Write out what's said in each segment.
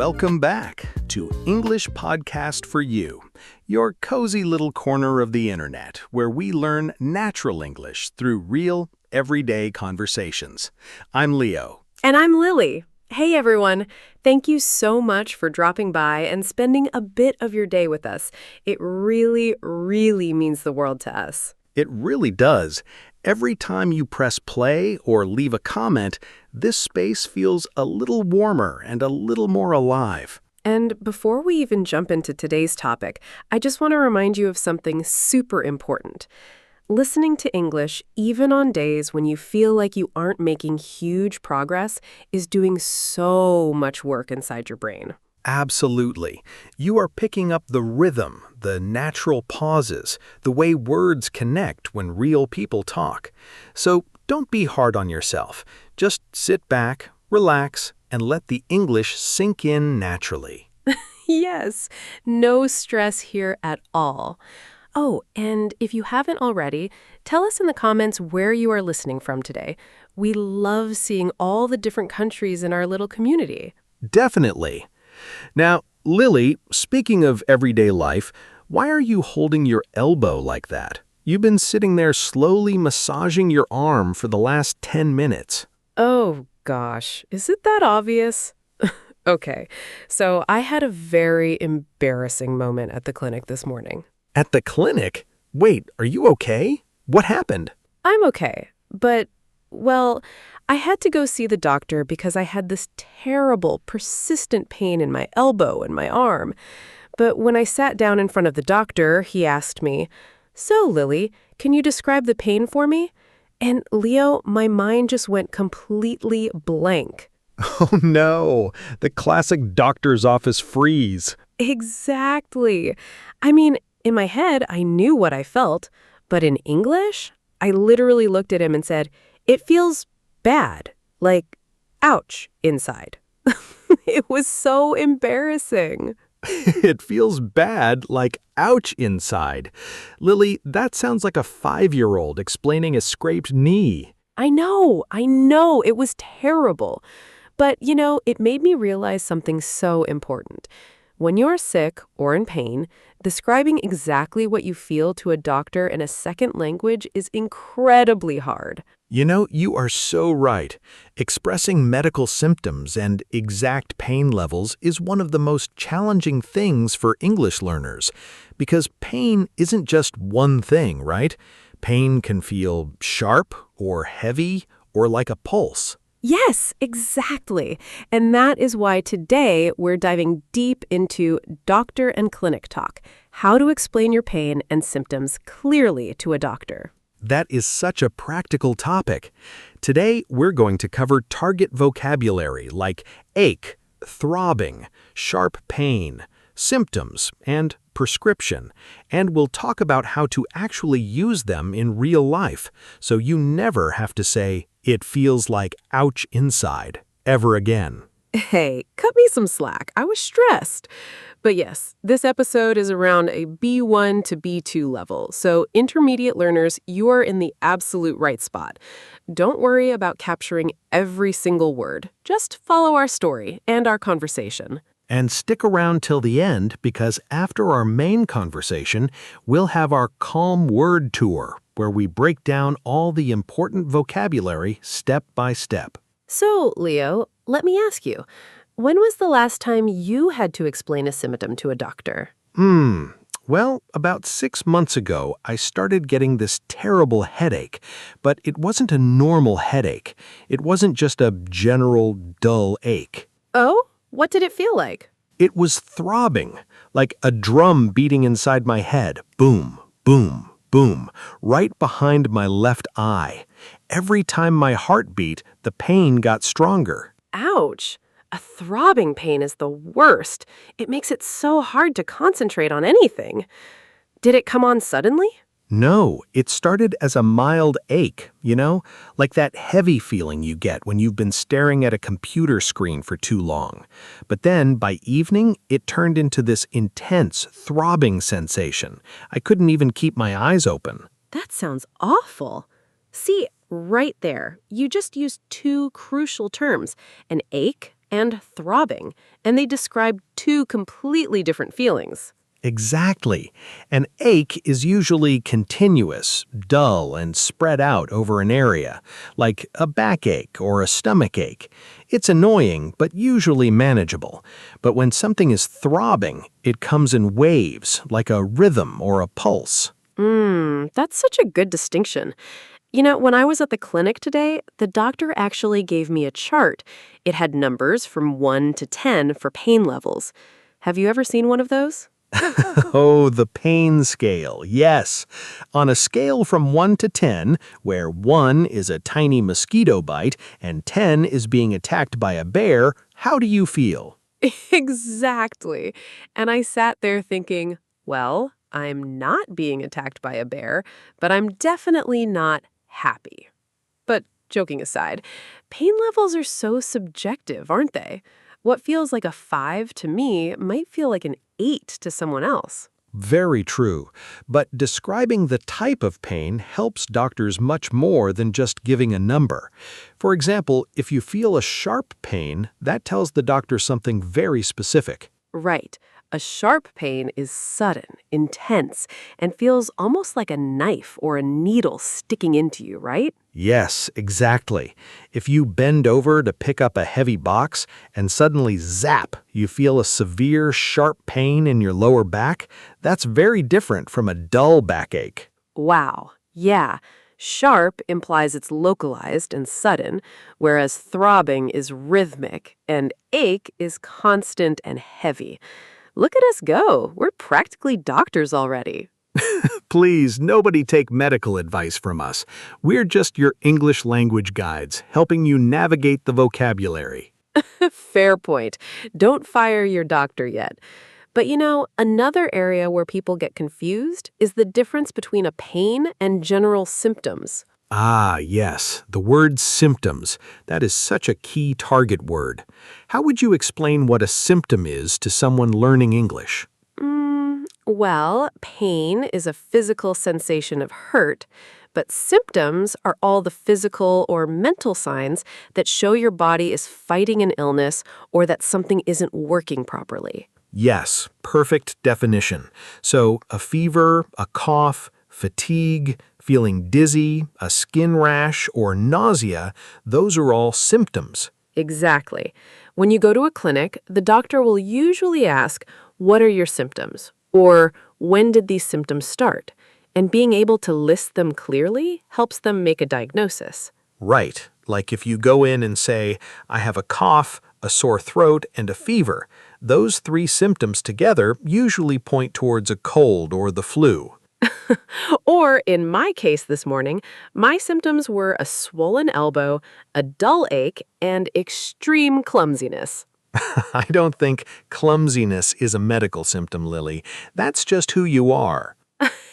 Welcome back to English Podcast for You, your cozy little corner of the internet where we learn natural English through real, everyday conversations. I'm Leo. And I'm Lily. Hey everyone, thank you so much for dropping by and spending a bit of your day with us. It really, really means the world to us. It really does. Every time you press play or leave a comment, this space feels a little warmer and a little more alive. And before we even jump into today's topic, I just want to remind you of something super important. Listening to English, even on days when you feel like you aren't making huge progress, is doing so much work inside your brain. Absolutely. You are picking up the rhythm, the natural pauses, the way words connect when real people talk. So don't be hard on yourself. Just sit back, relax, and let the English sink in naturally. Yes, no stress here at all. Oh, and if you haven't already, tell us in the comments where you are listening from today. We love seeing all the different countries in our little community. Definitely. Now, Lily, speaking of everyday life, why are you holding your elbow like that? You've been sitting there slowly massaging your arm for the last 10 minutes. Oh, gosh, is it that obvious? Okay, so I had a very embarrassing moment at the clinic this morning. At the clinic? Wait, are you okay? What happened? I'm okay, but, well, I had to go see the doctor because I had this terrible, persistent pain in my elbow and my arm. But when I sat down in front of the doctor, he asked me, "So, Lily, can you describe the pain for me?" And Leo, my mind just went completely blank. Oh no, the classic doctor's office freeze. Exactly. I mean, in my head, I knew what I felt, but in English, I literally looked at him and said, "It feels bad, like, ouch, inside." It was so embarrassing. It feels bad, like ouch inside. Lily, that sounds like a 5-year-old explaining a scraped knee. I know, it was terrible. But, it made me realize something so important. When you're sick or in pain, describing exactly what you feel to a doctor in a second language is incredibly hard. You are so right. Expressing medical symptoms and exact pain levels is one of the most challenging things for English learners, because pain isn't just one thing, right? Pain can feel sharp or heavy or like a pulse. Yes, exactly. And that is why today we're diving deep into doctor and clinic talk, how to explain your pain and symptoms clearly to a doctor. That is such a practical topic. Today, we're going to cover target vocabulary like ache, throbbing, sharp pain, symptoms, and prescription. And we'll talk about how to actually use them in real life, so you never have to say, "It feels like ouch inside," ever again. Hey, cut me some slack. I was stressed. But yes, this episode is around a B1 to B2 level, so intermediate learners, you are in the absolute right spot. Don't worry about capturing every single word. Just follow our story and our conversation. And stick around till the end, because after our main conversation, we'll have our Calm Word Tour, where we break down all the important vocabulary step by step. So, Leo, let me ask you, when was the last time you had to explain a symptom to a doctor? Well, about 6 months ago, I started getting this terrible headache, but it wasn't a normal headache. It wasn't just a general dull ache. Oh, what did it feel like? It was throbbing, like a drum beating inside my head. Boom, boom, boom, right behind my left eye. Every time my heart beat, the pain got stronger. Ouch. A throbbing pain is the worst. It makes it so hard to concentrate on anything. Did it come on suddenly? No, it started as a mild ache, like that heavy feeling you get when you've been staring at a computer screen for too long. But then, by evening, it turned into this intense, throbbing sensation. I couldn't even keep my eyes open. That sounds awful. See, right there, you just used two crucial terms, an ache and throbbing, and they describe two completely different feelings. Exactly. An ache is usually continuous, dull, and spread out over an area, like a backache or a stomach ache. It's annoying, but usually manageable. But when something is throbbing, it comes in waves, like a rhythm or a pulse. That's such a good distinction. You know, when I was at the clinic today, the doctor actually gave me a chart. It had numbers from 1 to 10 for pain levels. Have you ever seen one of those? Oh, the pain scale, yes. On a scale from 1 to 10, where 1 is a tiny mosquito bite and 10 is being attacked by a bear, how do you feel? Exactly. And I sat there thinking, well, I'm not being attacked by a bear, but I'm definitely not happy. But joking aside, pain levels are so subjective, aren't they? What feels like a 5 to me might feel like an 8 to someone else. Very true. But describing the type of pain helps doctors much more than just giving a number. For example, if you feel a sharp pain, that tells the doctor something very specific. Right. A sharp pain is sudden, intense, and feels almost like a knife or a needle sticking into you, right? Yes, exactly. If you bend over to pick up a heavy box and suddenly zap, you feel a severe, sharp pain in your lower back, that's very different from a dull backache. Wow. Yeah. Sharp implies it's localized and sudden, whereas throbbing is rhythmic and ache is constant and heavy. Look at us go. We're practically doctors already. Please, nobody take medical advice from us. We're just your English language guides, helping you navigate the vocabulary. Fair point. Don't fire your doctor yet. But you know, another area where people get confused is the difference between a pain and general symptoms. Ah, yes, the word symptoms. That is such a key target word. How would you explain what a symptom is to someone learning English? Well, pain is a physical sensation of hurt, but symptoms are all the physical or mental signs that show your body is fighting an illness or that something isn't working properly. Yes, perfect definition. So, a fever, a cough, fatigue, feeling dizzy, a skin rash, or nausea, those are all symptoms. Exactly. When you go to a clinic, the doctor will usually ask, "What are your symptoms?" Or, "When did these symptoms start?" And being able to list them clearly helps them make a diagnosis. Right, like if you go in and say, I have a cough, a sore throat, and a fever, those three symptoms together usually point towards a cold or the flu. Or, in my case this morning, my symptoms were a swollen elbow, a dull ache, and extreme clumsiness. I don't think clumsiness is a medical symptom, Lily. That's just who you are.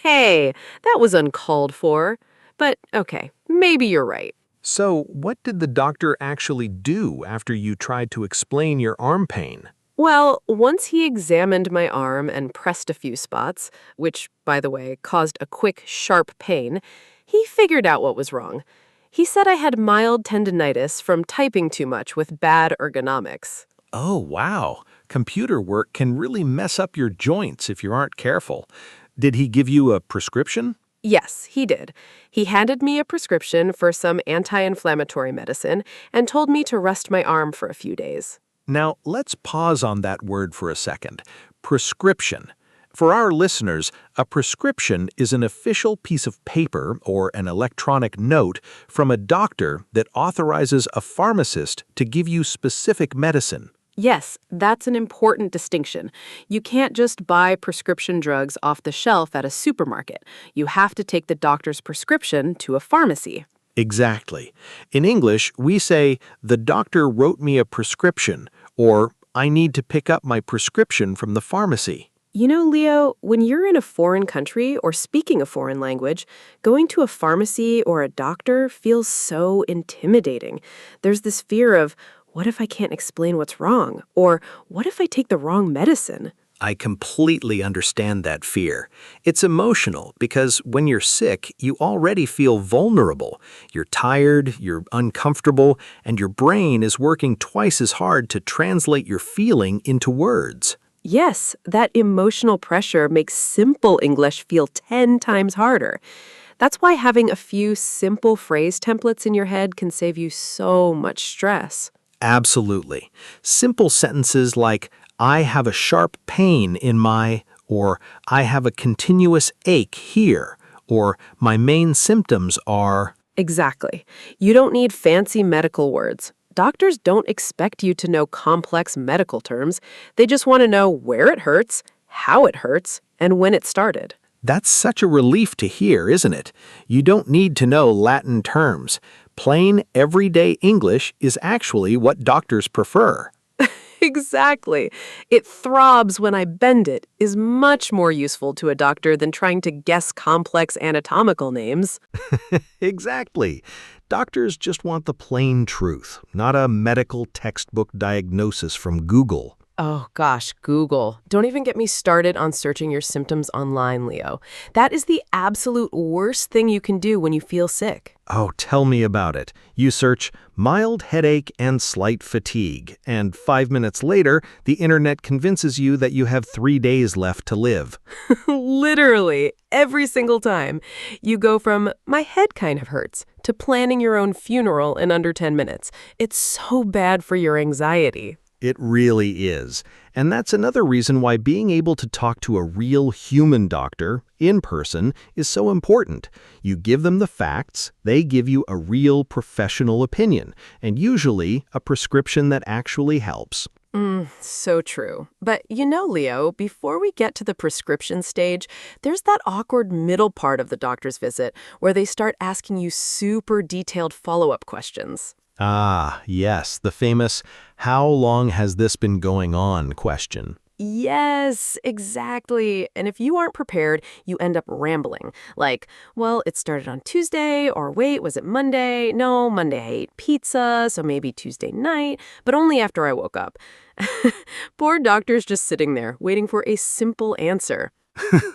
Hey, that was uncalled for. But okay, maybe you're right. So, what did the doctor actually do after you tried to explain your arm pain? Well, once he examined my arm and pressed a few spots, which, by the way, caused a quick, sharp pain, he figured out what was wrong. He said I had mild tendinitis from typing too much with bad ergonomics. Oh, wow. Computer work can really mess up your joints if you aren't careful. Did he give you a prescription? Yes, he did. He handed me a prescription for some anti-inflammatory medicine and told me to rest my arm for a few days. Now, let's pause on that word for a second. Prescription. For our listeners, a prescription is an official piece of paper or an electronic note from a doctor that authorizes a pharmacist to give you specific medicine. Yes, that's an important distinction. You can't just buy prescription drugs off the shelf at a supermarket. You have to take the doctor's prescription to a pharmacy. Exactly. In English, we say, the doctor wrote me a prescription, or I need to pick up my prescription from the pharmacy. You know, Leo, when you're in a foreign country or speaking a foreign language, going to a pharmacy or a doctor feels so intimidating. There's this fear of, what if I can't explain what's wrong? Or what if I take the wrong medicine? I completely understand that fear. It's emotional because when you're sick, you already feel vulnerable. You're tired, you're uncomfortable, and your brain is working twice as hard to translate your feeling into words. Yes, that emotional pressure makes simple English feel 10 times harder. That's why having a few simple phrase templates in your head can save you so much stress. Absolutely. Simple sentences like, I have a sharp pain in my, or I have a continuous ache here, or my main symptoms are. Exactly. You don't need fancy medical words. Doctors don't expect you to know complex medical terms. They just want to know where it hurts, how it hurts, and when it started. That's such a relief to hear, isn't it? You don't need to know Latin terms. Plain, everyday English is actually what doctors prefer. Exactly. It throbs when I bend it is much more useful to a doctor than trying to guess complex anatomical names. Exactly. Doctors just want the plain truth, not a medical textbook diagnosis from Google. Oh gosh, Google. Don't even get me started on searching your symptoms online, Leo. That is the absolute worst thing you can do when you feel sick. Oh, tell me about it. You search mild headache and slight fatigue, and 5 minutes later, the internet convinces you that you have 3 days left to live. Literally, every single time. You go from, my head kind of hurts, to planning your own funeral in under 10 minutes. It's so bad for your anxiety. It really is. And that's another reason why being able to talk to a real human doctor in person is so important. You give them the facts, they give you a real professional opinion, and usually a prescription that actually helps. So true. But Leo, before we get to the prescription stage, there's that awkward middle part of the doctor's visit where they start asking you super detailed follow-up questions. Ah, yes, the famous, how long has this been going on question. Yes, exactly. And if you aren't prepared, you end up rambling. Like, well, it started on Tuesday, or wait, was it Monday? No, Monday I ate pizza, so maybe Tuesday night, but only after I woke up. Poor doctor's just sitting there, waiting for a simple answer.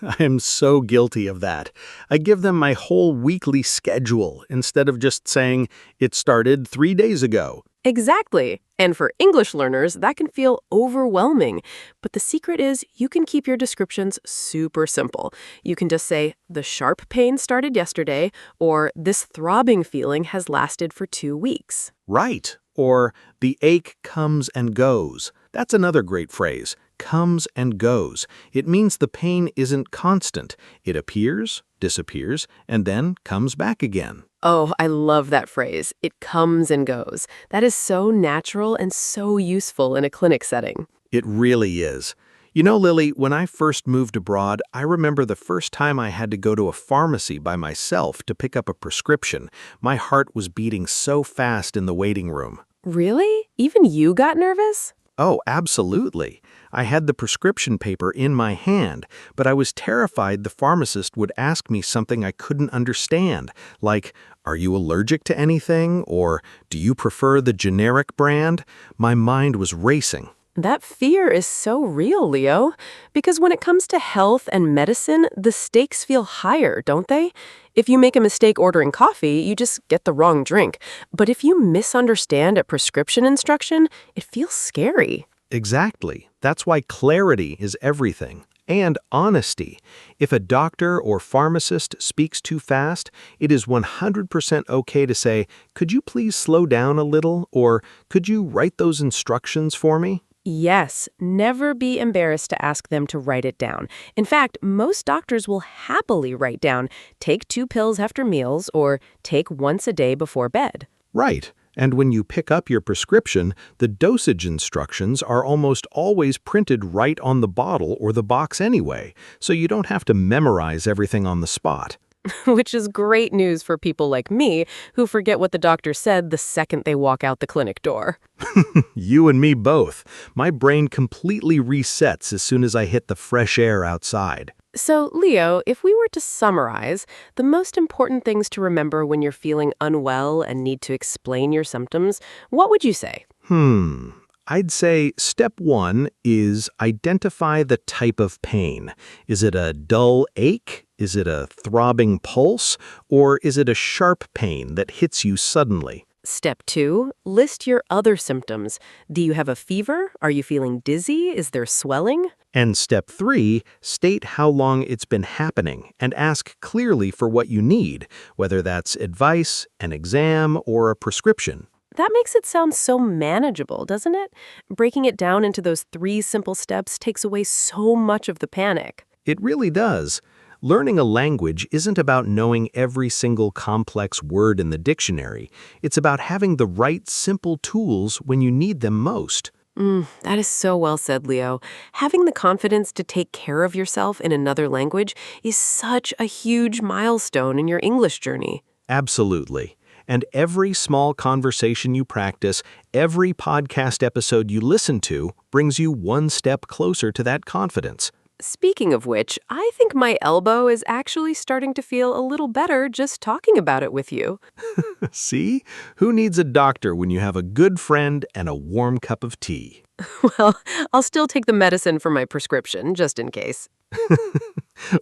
I am so guilty of that. I give them my whole weekly schedule instead of just saying, it started 3 days ago. Exactly. And for English learners, that can feel overwhelming. But the secret is you can keep your descriptions super simple. You can just say, the sharp pain started yesterday, or this throbbing feeling has lasted for 2 weeks. Right. Or the ache comes and goes. That's another great phrase. Comes and goes. It means the pain isn't constant. It appears, disappears, and then comes back again. Oh, I love that phrase. It comes and goes. That is so natural and so useful in a clinic setting. It really is. You know, Lily, when I first moved abroad, I remember the first time I had to go to a pharmacy by myself to pick up a prescription. My heart was beating so fast in the waiting room. Really? Even you got nervous? Oh, absolutely. I had the prescription paper in my hand, but I was terrified the pharmacist would ask me something I couldn't understand, like, are you allergic to anything? Or do you prefer the generic brand? My mind was racing. That fear is so real, Leo, because when it comes to health and medicine, the stakes feel higher, don't they? If you make a mistake ordering coffee, you just get the wrong drink. But if you misunderstand a prescription instruction, it feels scary. Exactly. That's why clarity is everything. And honesty. If a doctor or pharmacist speaks too fast, it is 100% okay to say, could you please slow down a little? Or could you write those instructions for me? Yes, never be embarrassed to ask them to write it down. In fact, most doctors will happily write down, take 2 pills after meals or take once a day before bed. Right. And when you pick up your prescription, the dosage instructions are almost always printed right on the bottle or the box anyway, so you don't have to memorize everything on the spot. Which is great news for people like me who forget what the doctor said the second they walk out the clinic door. You and me both. My brain completely resets as soon as I hit the fresh air outside. So, Leo, if we were to summarize, the most important things to remember when you're feeling unwell and need to explain your symptoms, what would you say? I'd say step one is identify the type of pain. Is it a dull ache? Is it a throbbing pulse? Or is it a sharp pain that hits you suddenly? Step 2, list your other symptoms. Do you have a fever? Are you feeling dizzy? Is there swelling? And step three, state how long it's been happening and ask clearly for what you need, whether that's advice, an exam, or a prescription. That makes it sound so manageable, doesn't it? Breaking it down into those 3 simple steps takes away so much of the panic. It really does. Learning a language isn't about knowing every single complex word in the dictionary. It's about having the right simple tools when you need them most. That is so well said, Leo. Having the confidence to take care of yourself in another language is such a huge milestone in your English journey. Absolutely. And every small conversation you practice, every podcast episode you listen to, brings you one step closer to that confidence. Speaking of which, I think my elbow is actually starting to feel a little better just talking about it with you. See? Who needs a doctor when you have a good friend and a warm cup of tea? Well, I'll still take the medicine for my prescription, just in case.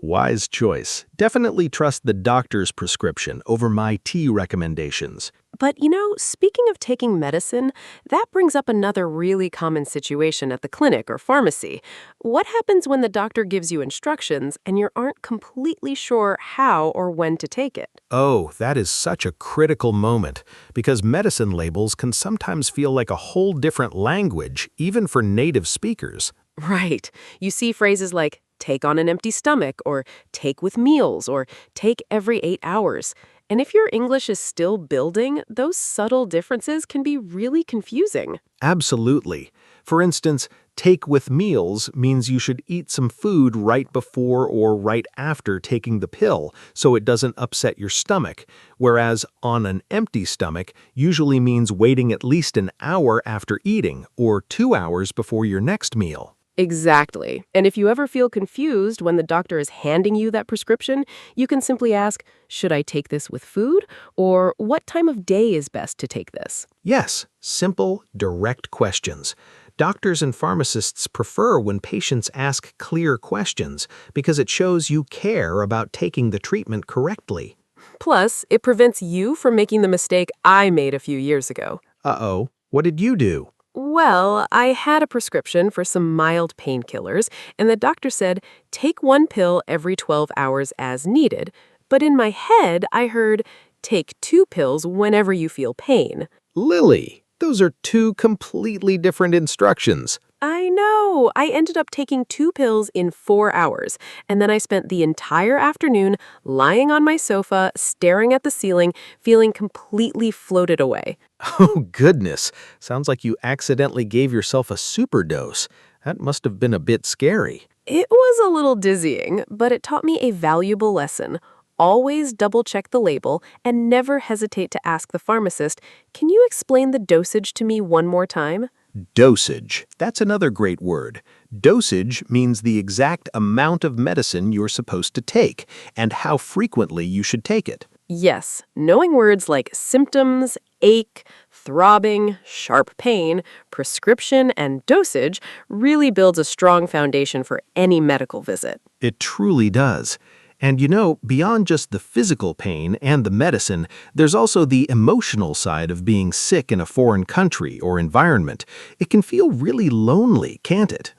Wise choice. Definitely trust the doctor's prescription over my tea recommendations. But, speaking of taking medicine, that brings up another really common situation at the clinic or pharmacy. What happens when the doctor gives you instructions and you aren't completely sure how or when to take it? Oh, that is such a critical moment, because medicine labels can sometimes feel like a whole different language, even for native speakers. Right. You see phrases like, take on an empty stomach, or take with meals, or take every 8 hours. And if your English is still building, those subtle differences can be really confusing. Absolutely. For instance, take with meals means you should eat some food right before or right after taking the pill so it doesn't upset your stomach, whereas on an empty stomach usually means waiting at least an hour after eating or 2 hours before your next meal. Exactly. And if you ever feel confused when the doctor is handing you that prescription, you can simply ask, should I take this with food? Or what time of day is best to take this? Yes, simple, direct questions. Doctors and pharmacists prefer when patients ask clear questions because it shows you care about taking the treatment correctly. Plus, it prevents you from making the mistake I made a few years ago. Uh-oh, what did you do? Well, I had a prescription for some mild painkillers, and the doctor said, take 1 pill every 12 hours as needed. But in my head, I heard, take 2 pills whenever you feel pain. Lily, those are 2 completely different instructions. I know. I ended up taking 2 pills in 4 hours, and then I spent the entire afternoon lying on my sofa, staring at the ceiling, feeling completely floated away. Oh, goodness. Sounds like you accidentally gave yourself a superdose. That must have been a bit scary. It was a little dizzying, but it taught me a valuable lesson. Always double-check the label and never hesitate to ask the pharmacist, can you explain the dosage to me one more time? Dosage. That's another great word. Dosage means the exact amount of medicine you're supposed to take and how frequently you should take it. Yes, knowing words like symptoms, ache, throbbing, sharp pain, prescription, and dosage really builds a strong foundation for any medical visit. It truly does. And beyond just the physical pain and the medicine, there's also the emotional side of being sick in a foreign country or environment. It can feel really lonely, can't it?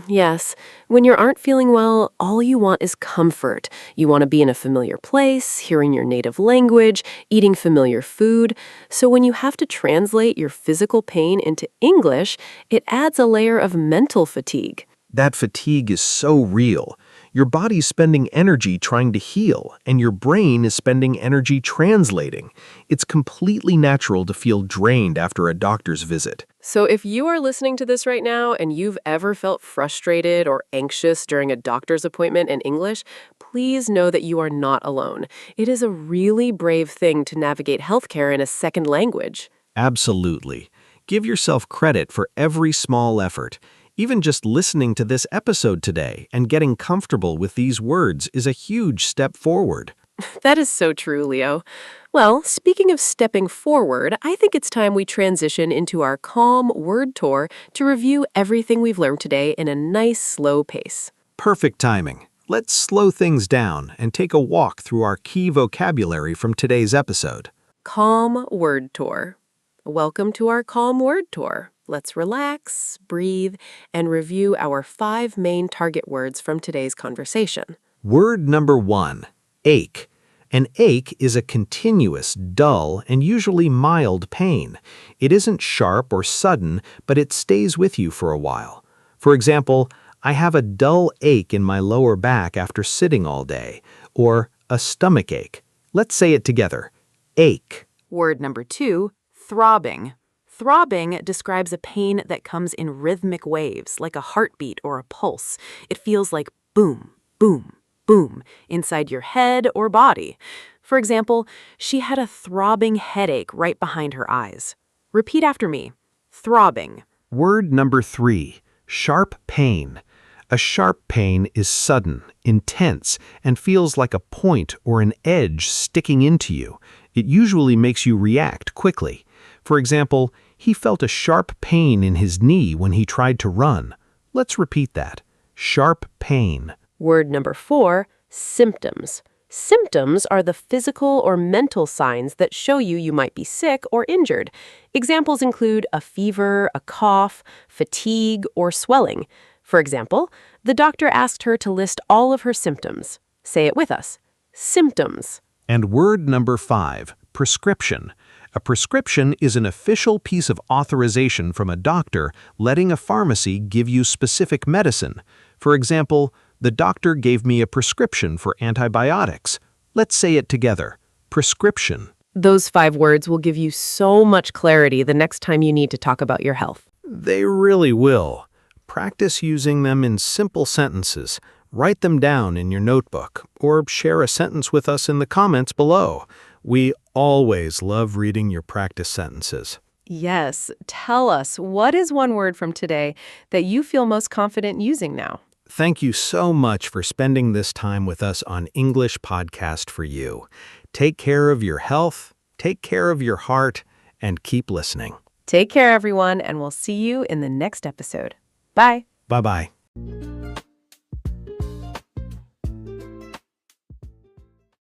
Yes. When you aren't feeling well, all you want is comfort. You want to be in a familiar place, hearing your native language, eating familiar food. So when you have to translate your physical pain into English, it adds a layer of mental fatigue. That fatigue is so real. Your body's spending energy trying to heal, and your brain is spending energy translating. It's completely natural to feel drained after a doctor's visit. So if you are listening to this right now and you've ever felt frustrated or anxious during a doctor's appointment in English, please know that you are not alone. It is a really brave thing to navigate healthcare in a second language. Absolutely. Give yourself credit for every small effort. Even just listening to this episode today and getting comfortable with these words is a huge step forward. That is so true, Leo. Well, speaking of stepping forward, I think it's time we transition into our calm word tour to review everything we've learned today in a nice, slow pace. Perfect timing. Let's slow things down and take a walk through our key vocabulary from today's episode. Calm word tour. Welcome to our calm word tour. Let's relax, breathe, and review our 5 main target words from today's conversation. Word number 1, ache. An ache is a continuous, dull, and usually mild pain. It isn't sharp or sudden, but it stays with you for a while. For example, I have a dull ache in my lower back after sitting all day, or a stomach ache. Let's say it together. Ache. Word number 2, throbbing. Throbbing describes a pain that comes in rhythmic waves, like a heartbeat or a pulse. It feels like boom, boom, boom inside your head or body. For example, she had a throbbing headache right behind her eyes. Repeat after me. Throbbing. Word number 3, sharp pain. A sharp pain is sudden, intense, and feels like a point or an edge sticking into you. It usually makes you react quickly. For example, he felt a sharp pain in his knee when he tried to run. Let's repeat that. Sharp pain. Word number 4, symptoms. Symptoms are the physical or mental signs that show you might be sick or injured. Examples include a fever, a cough, fatigue, or swelling. For example, the doctor asked her to list all of her symptoms. Say it with us. Symptoms. And word number 5, prescription. A prescription is an official piece of authorization from a doctor letting a pharmacy give you specific medicine. For example, the doctor gave me a prescription for antibiotics. Let's say it together. Prescription. Those 5 words will give you so much clarity the next time you need to talk about your health. They really will. Practice using them in simple sentences. Write them down in your notebook, or share a sentence with us in the comments below. We always love reading your practice sentences. Yes, tell us, what is one word from today that you feel most confident using now? Thank you so much for spending this time with us on English Podcast for You. Take care of your health, take care of your heart, and keep listening. Take care, everyone, and we'll see you in the next episode. Bye. Bye-bye.